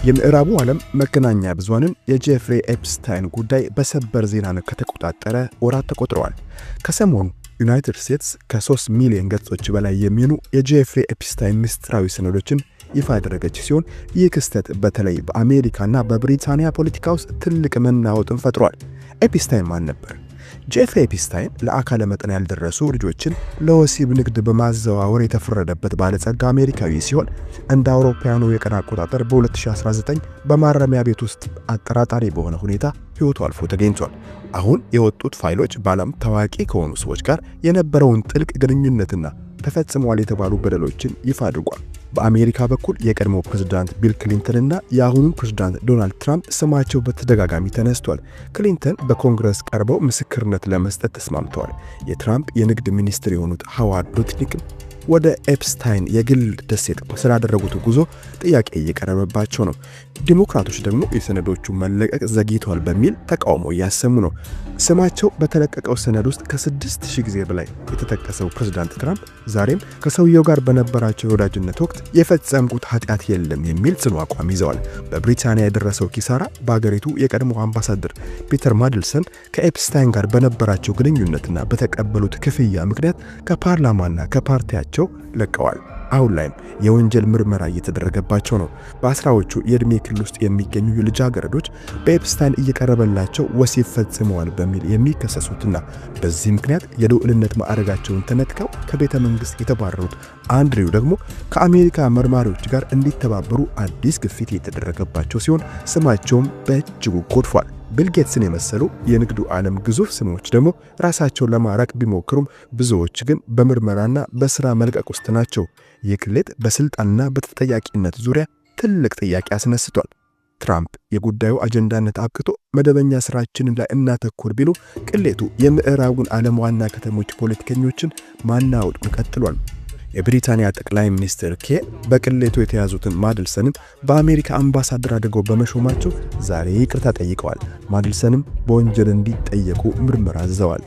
የምዕራቡ ዓለም መገናኛ ብዙሃንን የጄፍሪ ኤፕስታይን ጉዳይ በሰበር ዜና ከተቆጣጠረ ወራት ተቆጥረዋል። ከሰሞኑ ዩናይትድ ስቴትስ ከ3 ሚሊዮን ገጾች በላይ የሚሆኑ የጄፍሪ ኤፕስታይን ምስጢራዊ ሰነዶችን ይፋ ያደረገች ሲሆን ይህ ክስተት በተለይ በአሜሪካና በብሪታንያ ፖለቲካ ውስጥ ትልቅ መናወጥን ፈጥሯል። ኤፕስታይን ማን ነበር? ጄፍሪ ኤፕስታይን ለአካለ መጠን ያልደረሱ ልጆችን ለወሲብ ንግድ በማዘዋወር የተፈረደበት ባለጸጋ አሜሪካዊ ሲሆን እንደ አውሮፓውያኑ የቀን አቆጣጠር በ2019 በማረሚያ ቤት ውስጥ አጠራጣሪ በሆነ ሁኔታ ሕይወቱ አልፎ ተገኝቷል። አሁን የወጡት ፋይሎች በዓለም ታዋቂ ከሆኑ ሰዎች ጋር የነበረውን ጥልቅ ግንኙነትና ተፈጽሟል የተባሉ በደሎችን ይፋ አድርጓል። በአሜሪካ በኩል የቀድሞ ፕሬዝዳንት ቢል ክሊንተን እና የአሁኑ ፕሬዝዳንት ዶናልድ ትራምፕ ስማቸው በተደጋጋሚ ተነስቷል። ክሊንተን በኮንግረስ ቀርበው ምስክርነት ለመስጠት ተስማምተዋል። የትራምፕ የንግድ ሚኒስትር የሆኑት ሃዋርድ ሉትኒክ ወደ ኤፕስታይን የግል ደሴት ስላደረጉት ጉዞ ጥያቄ እየቀረበባቸው ነው። ዲሞክራቶች ደግሞ የሰነዶቹ መለቀቅ ዘግይቷል በሚል ተቃውሞ እያሰሙ ነው። ስማቸው በተለቀቀው ሰነድ ውስጥ ከ6000 ጊዜ በላይ የተጠቀሰው ፕሬዝዳንት ትራምፕ ዛሬም ከሰውየው ጋር በነበራቸው የወዳጅነት ወቅት የፈጸምኩት ኃጢአት የለም የሚል ጽኑ አቋም ይዘዋል። በብሪታንያ የደረሰው ኪሳራ በአገሪቱ የቀድሞ አምባሳደር ፒተር ማድልሰን ከኤፕስታይን ጋር በነበራቸው ግንኙነትና በተቀበሉት ክፍያ ምክንያት ከፓርላማና ከፓርቲያቸው ለቀዋል። አሁን ላይም የወንጀል ምርመራ እየተደረገባቸው ነው። በአስራዎቹ የዕድሜ ክልል ውስጥ የሚገኙ ልጃገረዶች በኤፕስታይን እየቀረበላቸው ወሲብ ፈጽመዋል በሚል የሚከሰሱትና በዚህ ምክንያት የልዑልነት ማዕረጋቸውን ተነጥቀው ከቤተ መንግሥት የተባረሩት አንድሪው ደግሞ ከአሜሪካ መርማሪዎች ጋር እንዲተባበሩ አዲስ ግፊት የተደረገባቸው ሲሆን ስማቸውም በእጅጉ ጎድፏል። ቢል ጌትስን የመሰሉ የንግዱ ዓለም ግዙፍ ስሞች ደግሞ ራሳቸውን ለማራቅ ቢሞክሩም ብዙዎች ግን በምርመራና በሥራ መልቀቅ ውስጥ ናቸው። ይህ ቅሌት በስልጣንና በተጠያቂነት ዙሪያ ትልቅ ጥያቄ አስነስቷል። ትራምፕ የጉዳዩ አጀንዳነት አብቅቶ መደበኛ ስራችንን ላይ እናተኩር ቢሉ ቅሌቱ የምዕራቡን ዓለም ዋና ከተሞች ፖለቲከኞችን ማናወጡን ቀጥሏል። የብሪታንያ ጠቅላይ ሚኒስትር ኬር በቅሌቱ የተያዙትን ማድልሰንን በአሜሪካ አምባሳደር አድርገው በመሾማቸው ዛሬ ይቅርታ ጠይቀዋል። ማድልሰንም በወንጀል እንዲጠየቁ ምርመራ አዘዋል።